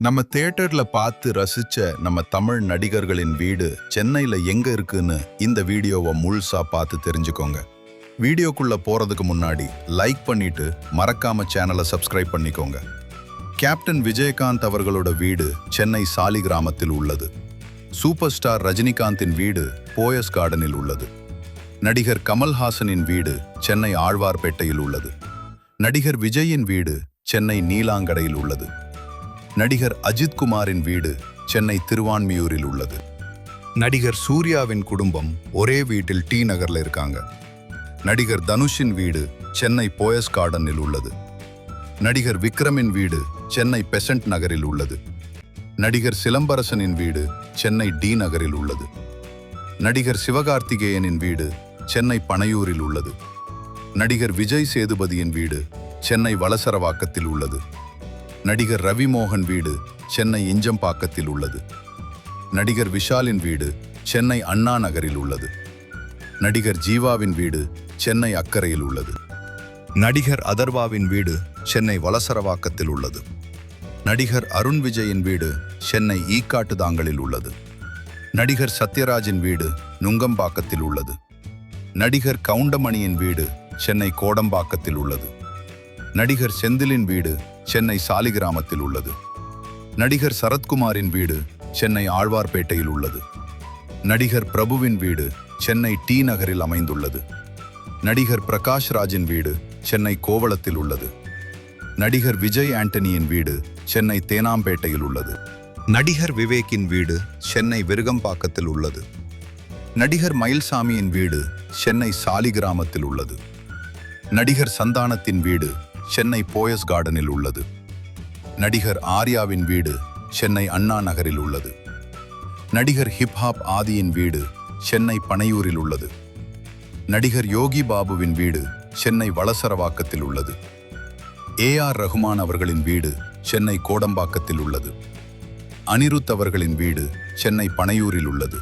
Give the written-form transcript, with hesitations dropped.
நம்ம தியேட்டர்ல பார்த்து ரசிச்ச நம்ம தமிழ் நடிகர்களின் வீடு சென்னையில எங்க இருக்குன்னு இந்த வீடியோவை முழுசா பார்த்து தெரிஞ்சுக்கோங்க. வீடியோக்குள்ள போறதுக்கு முன்னாடி லைக் பண்ணிட்டு மறக்காம சேனலை சப்ஸ்கிரைப் பண்ணிக்கோங்க. கேப்டன் விஜயகாந்த் அவர்களோட வீடு சென்னை சாலிகிராமத்தில் உள்ளது. சூப்பர் ஸ்டார் ரஜினிகாந்தின் வீடு போயஸ் கார்டனில் உள்ளது. நடிகர் கமல்ஹாசனின் வீடு சென்னை ஆழ்வார்பேட்டையில் உள்ளது. நடிகர் விஜயின் வீடு சென்னை நீலாங்கடையில் உள்ளது. நடிகர் அஜித் குமாரின் வீடு சென்னை திருவான்மியூரில் உள்ளது. நடிகர் சூர்யாவின் குடும்பம் ஒரே வீட்டில் டி நகர்ல இருக்காங்க. நடிகர் தனுஷின் வீடு சென்னை போயஸ் கார்டனில் உள்ளது. நடிகர் விக்ரமின் வீடு சென்னை பெசன்ட் நகரில் உள்ளது. நடிகர் சிலம்பரசனின் வீடு சென்னை டி நகரில் உள்ளது. நடிகர் சிவகார்த்திகேயனின் வீடு சென்னை பனையூரில் உள்ளது. நடிகர் விஜய் சேதுபதியின் வீடு சென்னை வலசரவாக்கத்தில் உள்ளது. நடிகர் ரவி மோகன் வீடு சென்னை இஞ்சம்பாக்கத்தில் உள்ளது. நடிகர் விஷாலின் வீடு சென்னை அண்ணா நகரில் உள்ளது. நடிகர் ஜீவாவின் வீடு சென்னை அக்கரையில் உள்ளது. நடிகர் அதர்வாவின் வீடு சென்னை வலசரவாக்கத்தில் உள்ளது. நடிகர் அருண் விஜயின் வீடு சென்னை ஈக்காட்டுதாங்கலில் உள்ளது. நடிகர் சத்யராஜின் வீடு நுங்கம்பாக்கத்தில் உள்ளது. நடிகர் கவுண்டமணியின் வீடு சென்னை கோடம்பாக்கத்தில் உள்ளது. நடிகர் செந்திலின் வீடு சென்னை சாலிகிராமத்தில் உள்ளது. நடிகர் சரத்குமாரின் வீடு சென்னை ஆழ்வார்பேட்டையில் உள்ளது. நடிகர் பிரபுவின் வீடு சென்னை டி நகரில் அமைந்துள்ளது. நடிகர் பிரகாஷ் ராஜின் வீடு சென்னை கோவளத்தில் உள்ளது. நடிகர் விஜய் ஆண்டனியின் வீடு சென்னை தேனாம்பேட்டையில் உள்ளது. நடிகர் விவேக்கின் வீடு சென்னை விருகம்பாக்கத்தில் உள்ளது. நடிகர் மயில்சாமியின் வீடு சென்னை சாலிகிராமத்தில் உள்ளது. நடிகர் சந்தானத்தின் வீடு சென்னை போயஸ் கார்டனில் உள்ளது. நடிகர் ஆர்யாவின் வீடு சென்னை அண்ணா நகரில் உள்ளது. நடிகர் ஹிப்ஹாப் ஆதியின் வீடு சென்னை பனையூரில் உள்ளது. நடிகர் யோகி பாபுவின் வீடு சென்னை வலசரவாக்கத்தில் உள்ளது. ஏஆர் ரஹ்மான் அவர்களின் வீடு சென்னை கோடம்பாக்கத்தில் உள்ளது. அனிருத் அவர்களின் வீடு சென்னை பனையூரில் உள்ளது.